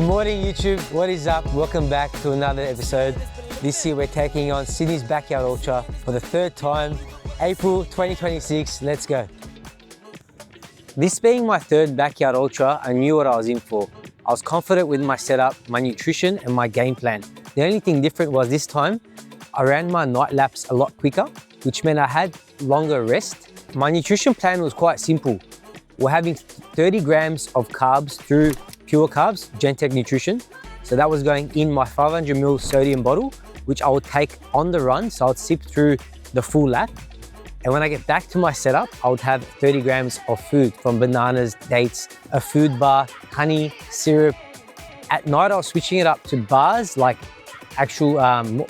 Good morning YouTube, what is up? Welcome back to another episode. This year we're taking on Sydney's Backyard Ultra for the third time, April 2026, let's go. This being my third Backyard Ultra, I knew what I was in for. I was confident with my setup, my nutrition and my game plan. The only thing different was this time, I ran my night laps a lot quicker, which meant I had longer rest. My nutrition plan was quite simple. We're having 30 grams of carbs through Pure Carbs, Gentech Nutrition. So that was going in my 500 ml sodium bottle, which I would take on the run. So I'd sip through the full lap. And when I get back to my setup, I would have 30 grams of food from bananas, dates, a food bar, honey, syrup. At night, I was switching it up to bars, like actual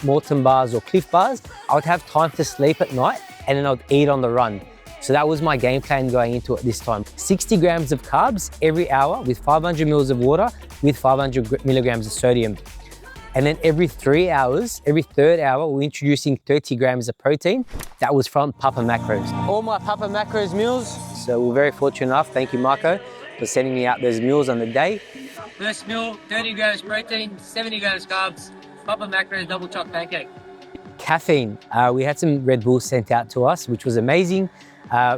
Morton bars or Cliff bars. I would have time to sleep at night and then I'd eat on the run. So that was my game plan going into it this time. 60 grams of carbs every hour with 500 mils of water with 500 milligrams of sodium. And then every 3 hours, every third hour, we're introducing 30 grams of protein. That was from Papa Macros. All my Papa Macros meals. So we're very fortunate enough, thank you Marco, for sending me out those meals on the day. First meal, 30 grams protein, 70 grams carbs, Papa Macros double chopped pancake. Caffeine, we had some Red Bull sent out to us, which was amazing.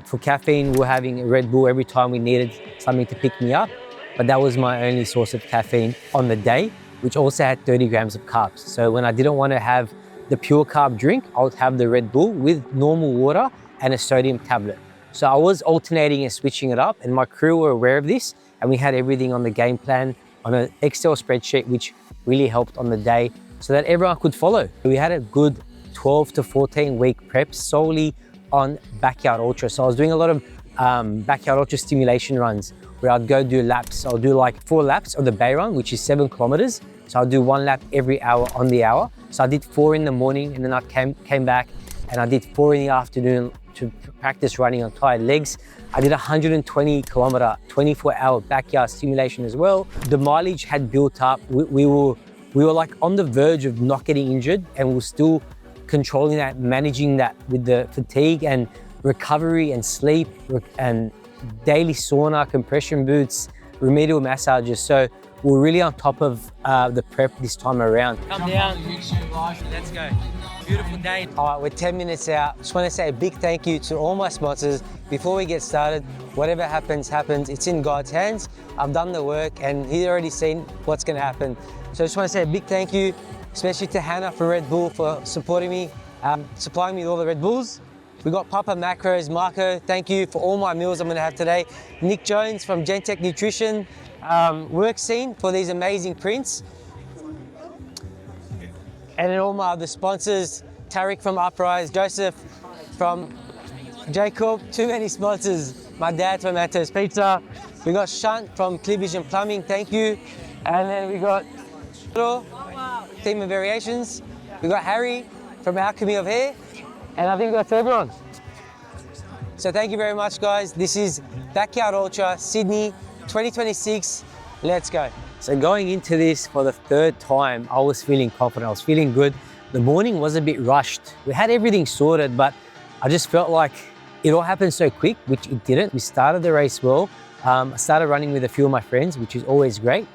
For caffeine, we're having a Red Bull every time we needed something to pick me up, but that was my only source of caffeine on the day, which also had 30 grams of carbs. So when I didn't want to have the pure carb drink, I would have the Red Bull with normal water and a sodium tablet. So I was alternating and switching it up, and my crew were aware of this, and we had everything on the game plan on an Excel spreadsheet, which really helped on the day so that everyone could follow. We had a good 12 to 14 week prep solely on Backyard Ultra. So I was doing a lot of Backyard Ultra stimulation runs where I'd go do laps. I'll do like 4 laps of the Bay Run, which is 7 kilometers. So I'll do 1 lap every hour on the hour. So I did 4 in the morning and then I came back and I did 4 in the afternoon to practice running on tired legs. I did 120 kilometer, 24-hour backyard stimulation as well. The mileage had built up. We were like on the verge of not getting injured, and we were still controlling that, managing that with the fatigue and recovery and sleep and daily sauna, compression boots, remedial massages. So we're really on top of the prep this time around. Come down, let's go. Beautiful day. All right, we're 10 minutes out. Just want to say a big thank you to all my sponsors. Before we get started, whatever happens, happens. It's in God's hands. I've done the work and He's already seen what's going to happen. So I just want to say a big thank you, especially to Hannah from Red Bull for supporting me, supplying me with all the Red Bulls. We got Papa Macros, Marco, thank you for all my meals I'm gonna have today. Nick Jones from Gentech Nutrition, Work Scene for these amazing prints. And then all my other sponsors, Tariq from Uprise, Joseph from Jacob, too many sponsors. My dad from Anto's Pizza. We got Shunt from Clear Vision Plumbing, thank you. And then we got Team of Variations. We got Harry from Alchemy of Hair, and I think that's everyone. So thank you very much, guys. This is Backyard Ultra Sydney 2026. Let's go. So going into this for the third time, I was feeling confident. I was feeling good. The morning was a bit rushed. We had everything sorted, but I just felt like it all happened so quick, which it didn't. We started the race well. I started running with a few of my friends, which is always great.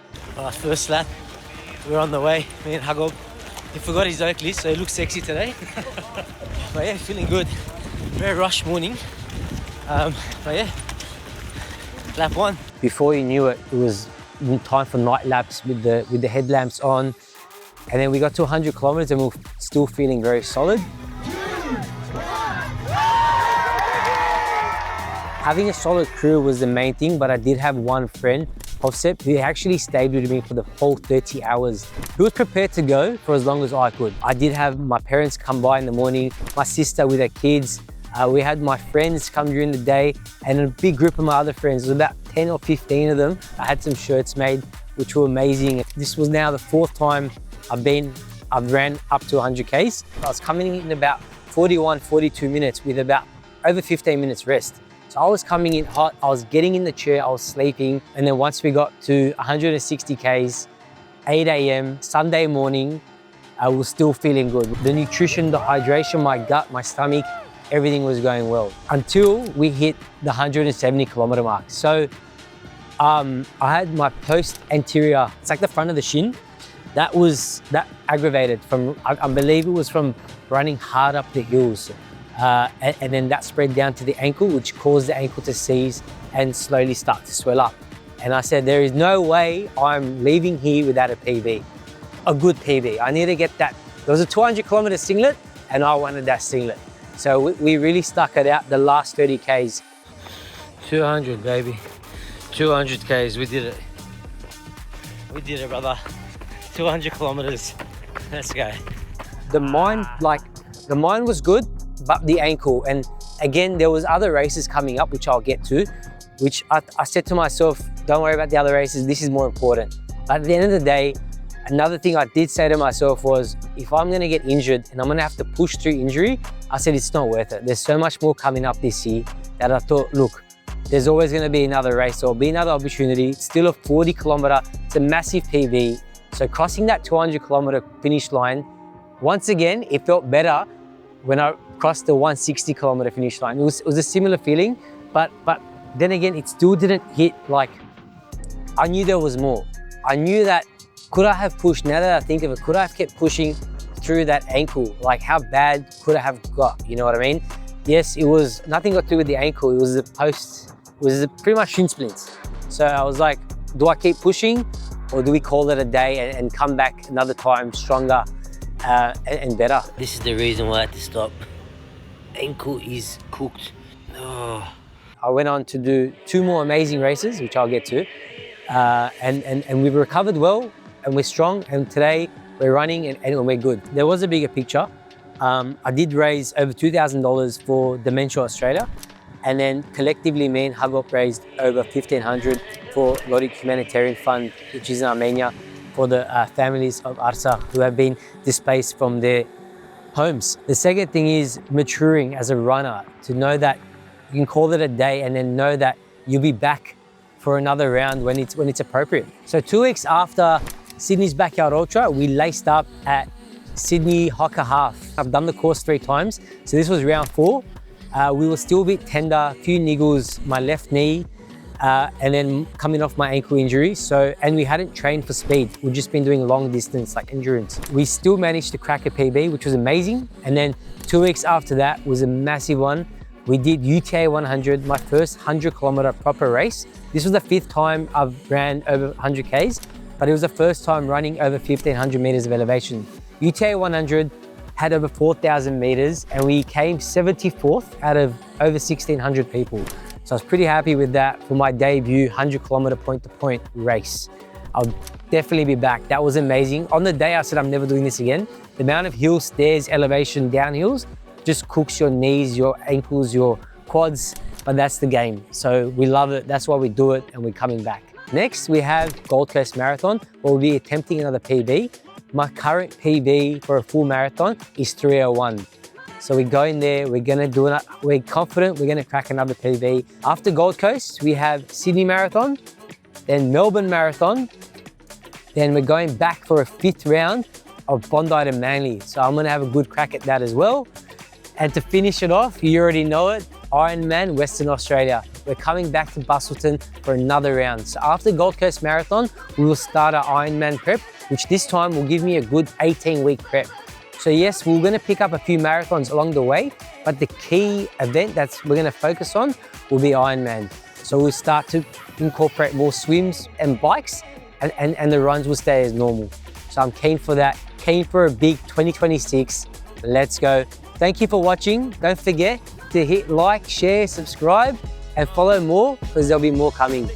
First lap. We're on the way, me and Hagog. He forgot his Oakley, so he looks sexy today. But yeah, feeling good. Very rushed morning. But yeah, lap 1. Before you knew it, it was time for night laps with the headlamps on. And then we got to 100 kilometers and we were still feeling very solid. Having a solid crew was the main thing, but I did have one friend, Offset, who actually stayed with me for the whole 30 hours. He was prepared to go for as long as I could. I did have my parents come by in the morning, my sister with her kids. We had my friends come during the day and a big group of my other friends. There was about 10 or 15 of them. I had some shirts made, which were amazing. This was now the 4th time I've ran up to 100 Ks. I was coming in about 41, 42 minutes with about over 15 minutes rest. So I was coming in hot, I was getting in the chair, I was sleeping. And then once we got to 160 Ks, 8 a.m, Sunday morning, I was still feeling good. The nutrition, the hydration, my gut, my stomach, everything was going well until we hit the 170 kilometer mark. So I had my post anterior, it's like the front of the shin, that aggravated from, I believe it was from running hard up the hills. And then that spread down to the ankle, which caused the ankle to seize and slowly start to swell up. And I said, there is no way I'm leaving here without a PB, a good PB. I need to get that. There was a 200-kilometer singlet and I wanted that singlet. So we really stuck it out the last 30 Ks. 200, baby. 200 Ks, we did it. We did it, brother. 200 kilometers, let's go. The mind was good, but the ankle, and again, there was other races coming up, which I'll get to, which I said to myself, don't worry about the other races, this is more important. But at the end of the day, another thing I did say to myself was, if I'm gonna get injured and I'm gonna have to push through injury, I said, it's not worth it. There's so much more coming up this year that I thought, look, there's always gonna be another race or be another opportunity. It's still a 40-kilometer, it's a massive PB. So crossing that 200-kilometer finish line, once again, it felt better when I crossed the 160-kilometer finish line. It was a similar feeling, but then again, it still didn't hit like, I knew there was more. I knew that, could I have pushed, now that I think of it, could I have kept pushing through that ankle? Like how bad could I have got, you know what I mean? Yes, it was nothing got to do with the ankle, it was the post, it was pretty much shin splints. So I was like, do I keep pushing or do we call it a day and come back another time stronger and better? This is the reason why I had to stop. Ankle is cooked. Oh. I went on to do 2 more amazing races, which I'll get to. And we've recovered well and we're strong, and today we're running and we're good. There was a bigger picture. I did raise over $2,000 for Dementia Australia, and then collectively me and Hagop raised over $1,500 for Lorik Humanitarian Fund, which is in Armenia, for the families of Artsakh who have been displaced from their homes. The second thing is maturing as a runner, to know that you can call it a day and then know that you'll be back for another round when it's appropriate. So 2 weeks after Sydney's Backyard Ultra, we laced up at Sydney Hoka Half. I've done the course 3 times, so this was round 4. We were still a bit tender, a few niggles, my left knee, and then coming off my ankle injury. And we hadn't trained for speed. We've just been doing long distance, like endurance. We still managed to crack a PB, which was amazing. And then 2 weeks after that was a massive one. We did UTA 100, my first 100-kilometer proper race. This was the 5th time I've ran over 100 Ks, but it was the first time running over 1,500 meters of elevation. UTA 100 had over 4,000 meters and we came 74th out of over 1,600 people. So I was pretty happy with that for my debut 100-kilometer point-to-point race. I'll definitely be back. That was amazing. On the day I said I'm never doing this again. The amount of hills, stairs, elevation, downhills just cooks your knees, your ankles, your quads, but that's the game. So we love it. That's why we do it and we're coming back. Next, we have Gold Coast Marathon, where we'll be attempting another PB. My current PB for a full marathon is 3:01. So we go in there, we're gonna do it. We're confident we're gonna crack another PB. After Gold Coast, we have Sydney Marathon, then Melbourne Marathon. Then we're going back for a 5th round of Bondi to Manly. So I'm gonna have a good crack at that as well. And to finish it off, you already know it, Ironman Western Australia. We're coming back to Busselton for another round. So after Gold Coast Marathon, we will start our Ironman prep, which this time will give me a good 18-week prep. So yes, we're gonna pick up a few marathons along the way, but the key event that we're gonna focus on will be Ironman. So we'll start to incorporate more swims and bikes, and the runs will stay as normal. So I'm keen for that, keen for a big 2026. Let's go. Thank you for watching. Don't forget to hit like, share, subscribe, and follow more, because there'll be more coming.